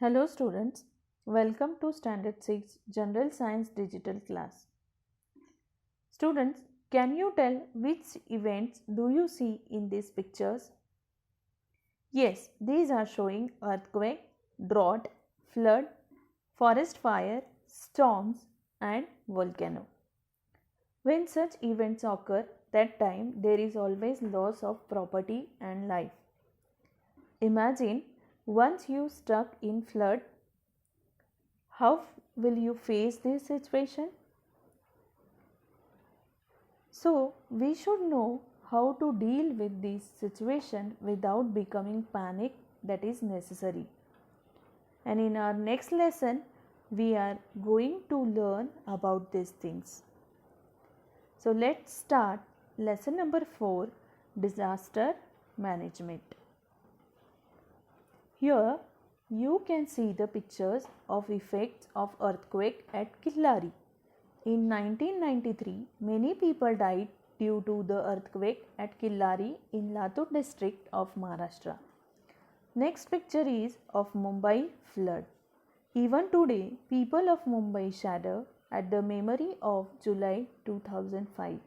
Hello students, welcome to Standard 6 General Science Digital class. Students, can you tell which events do you see in these pictures? Yes, these are showing earthquake, drought, flood, forest fire, storms and volcano. When such events occur, that time there is always loss of property and life. Imagine once you stuck in flood, how will you face this situation? So, we should know how to deal with this situation without becoming panic that is necessary. And in our next lesson, we are going to learn about these things. So, let's start lesson number 4, disaster management. Here you can see the pictures of effects of earthquake at Killari. In 1993, many people died due to the earthquake at Killari in Latur district of Maharashtra. Next picture is of Mumbai flood. Even today, people of Mumbai shudder at the memory of July 2005,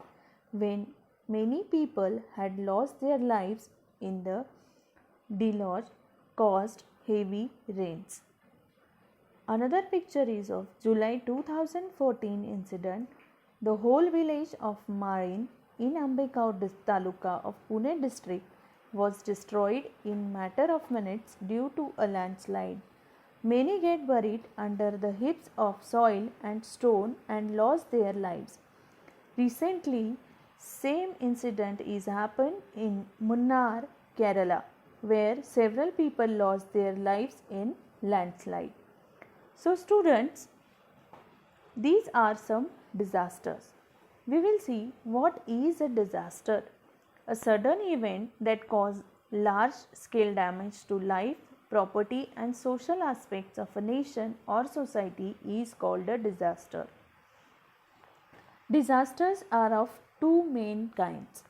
when many people had lost their lives in the deluge caused heavy rains. Another picture is of July 2014 incident. The whole village of Marin in Ambekau Taluka of Pune district was destroyed in matter of minutes due to a landslide. Many get buried under the heaps of soil and stone and lost their lives. Recently, same incident is happened in Munnar, Kerala, where several people lost their lives in landslide. So students, these are some disasters. We will see what is a disaster. A sudden event that causes large scale damage to life, property and social aspects of a nation or society is called a disaster. Disasters are of two main kinds.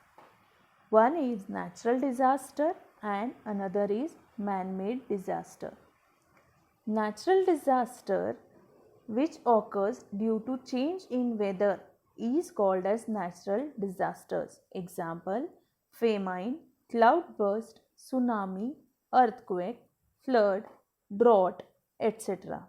One is natural disaster and another is man-made disaster. Natural disaster which occurs due to change in weather is called as natural disasters. Example, famine, cloudburst, tsunami, earthquake, flood, drought, etc.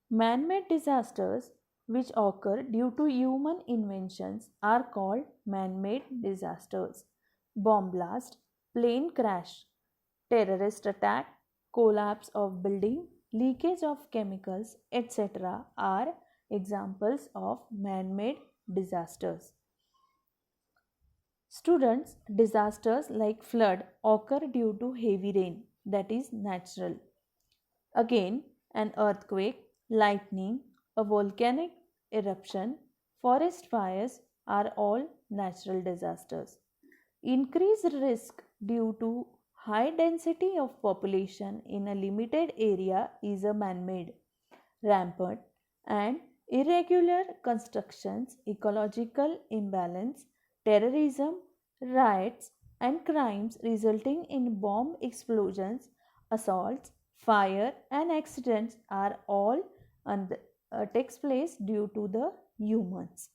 Man-made disasters which occur due to human inventions are called man-made disasters. Bomb blast, plane crash, terrorist attack, collapse of building, leakage of chemicals, etc. are examples of man-made disasters. Students, disasters like flood occur due to heavy rain, that is natural. Again, an earthquake, lightning, a volcanic eruption, forest fires are all natural disasters. Increased risk due to high density of population in a limited area is a man-made. Rampant and irregular constructions, ecological imbalance, terrorism, riots and crimes resulting in bomb explosions, assaults, fire and accidents are all takes place due to the humans.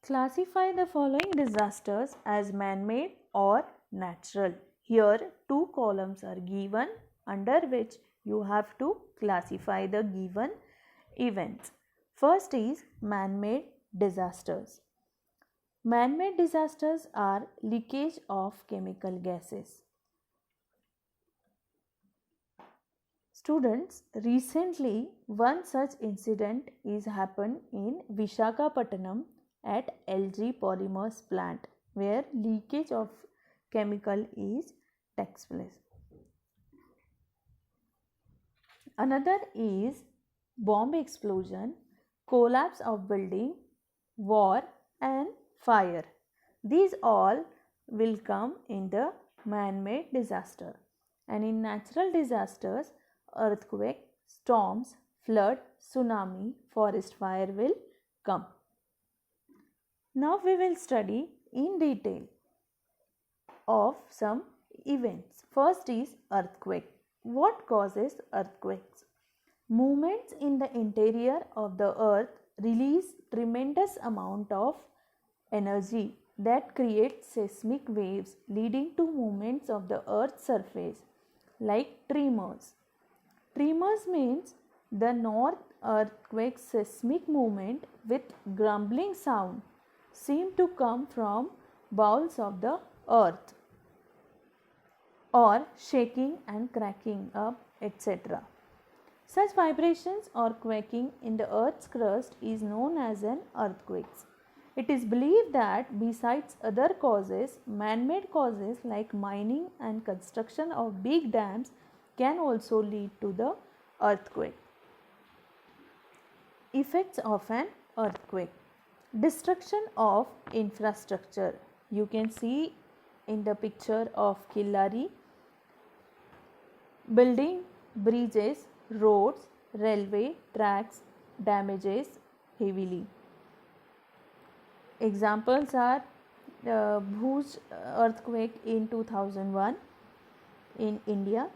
Classify the following disasters as man-made or natural. Here two columns are given under which you have to classify the given events. First is man-made disasters. Man-made disasters are leakage of chemical gases. Students, recently one such incident is happened in Visakhapatnam at LG Polymers plant where leakage of chemical is takes place. Another is bomb explosion, collapse of building, war and fire. These all will come in the man-made disaster. And in natural disasters, earthquake, storms, flood, tsunami, forest fire will come. Now we will study in detail of some events. First is earthquake. What causes earthquakes? Movements in the interior of the earth release tremendous amount of energy that creates seismic waves leading to movements of the earth's surface like tremors. Tremors means the north earthquake seismic movement with grumbling sound seem to come from bowels of the earth or shaking and cracking up, etc. Such vibrations or quaking in the earth's crust is known as an earthquake. It is believed that besides other causes, man-made causes like mining and construction of big dams can also lead to the earthquake. Effects of an earthquake. Destruction of infrastructure. You can see in the picture of Killari, building, bridges, roads, railway tracks damages heavily. Examples are Bhuj earthquake in 2001 in India.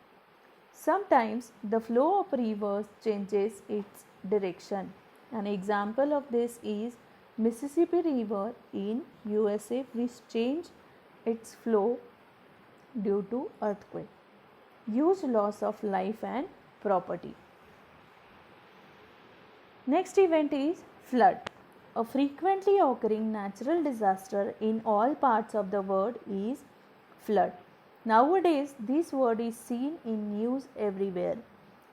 Sometimes the flow of rivers changes its direction. An example of this is Mississippi River in USA, which changed its flow due to earthquake. Huge loss of life and property. Next event is flood. A frequently occurring natural disaster in all parts of the world is flood. Nowadays, this word is seen in news everywhere.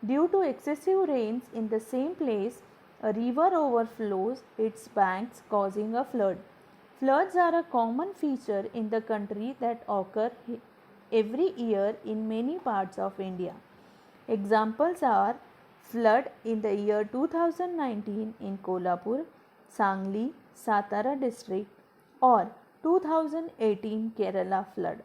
Due to excessive rains in the same place, a river overflows its banks, causing a flood. Floods are a common feature in the country that occur every year in many parts of India. Examples are flood in the year 2019 in Kolhapur, Sangli, Satara district, or 2018 Kerala flood.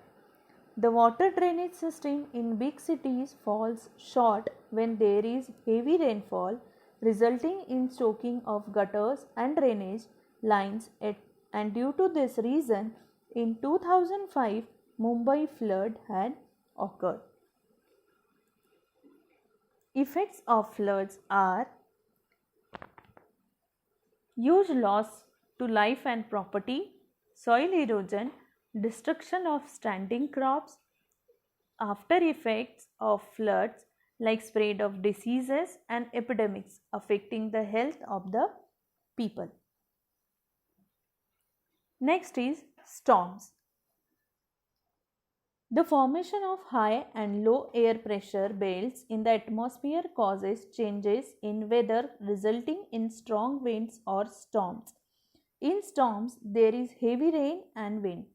The water drainage system in big cities falls short when there is heavy rainfall, resulting in choking of gutters and drainage lines, and due to this reason, in 2005 Mumbai flood had occurred. Effects of floods are huge loss to life and property, soil erosion, destruction of standing crops, after effects of floods like spread of diseases and epidemics affecting the health of the people. Next is storms. The formation of high and low air pressure belts in the atmosphere causes changes in weather resulting in strong winds or storms. In storms, there is heavy rain and wind.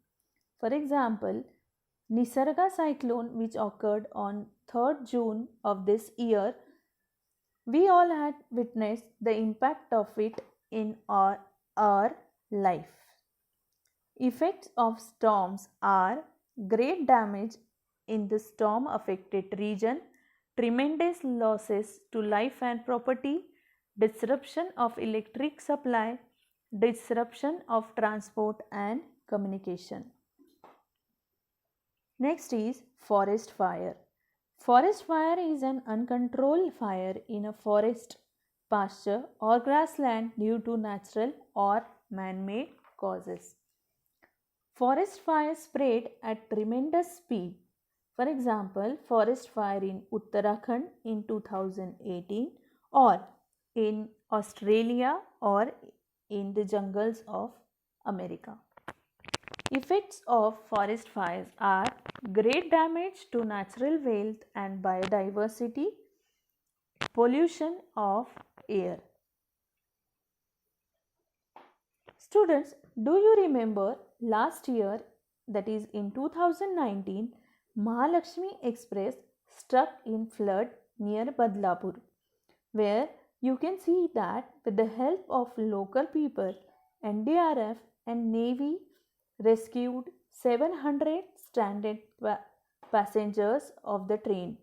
For example, Nisarga cyclone which occurred on 3rd June of this year, we all had witnessed the impact of it in our life. Effects of storms are great damage in the storm affected region, tremendous losses to life and property, disruption of electric supply, disruption of transport and communication. Next is forest fire. Forest fire is an uncontrolled fire in a forest, pasture or grassland due to natural or man-made causes. Forest fires spread at tremendous speed. For example, forest fire in Uttarakhand in 2018 or in Australia or in the jungles of America. Effects of forest fires are great damage to natural wealth and biodiversity, pollution of air. Students, do you remember last year, that is in 2019, Mahalakshmi Express struck in flood near Badlapur, where you can see that with the help of local people, NDRF and Navy rescued 700 stranded passengers of the train.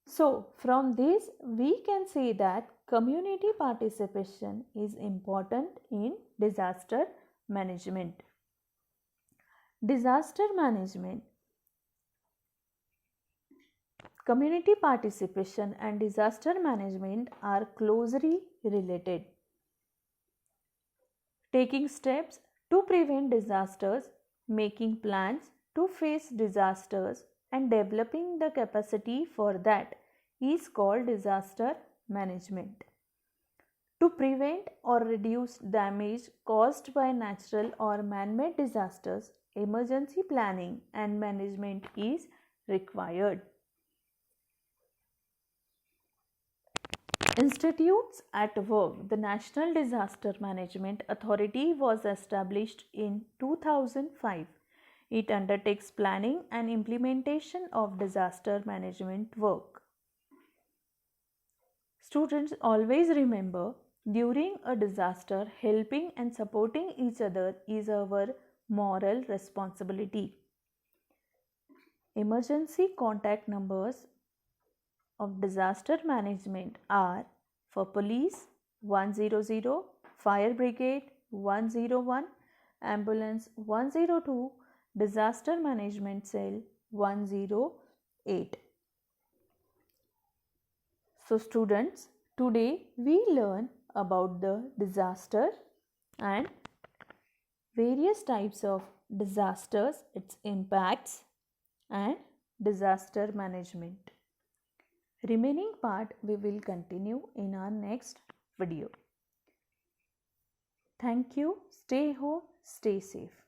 So, from this, we can say that community participation is important in disaster management. Disaster management. Community participation and disaster management are closely related. Taking steps to prevent disasters, making plans to face disasters, and developing the capacity for that is called disaster management. To prevent or reduce damage caused by natural or man-made disasters, emergency planning and management is required. Institutes at Work. The National Disaster Management Authority was established in 2005. It undertakes planning and implementation of disaster management work. Students always remember, during a disaster, helping and supporting each other is our moral responsibility. Emergency contact numbers of disaster management are for police 100, fire brigade 101, ambulance 102, disaster management cell 108. So students, today we learn about the disaster and various types of disasters, its impacts and disaster management. Remaining part we will continue in our next video. Thank you. Stay home, stay safe.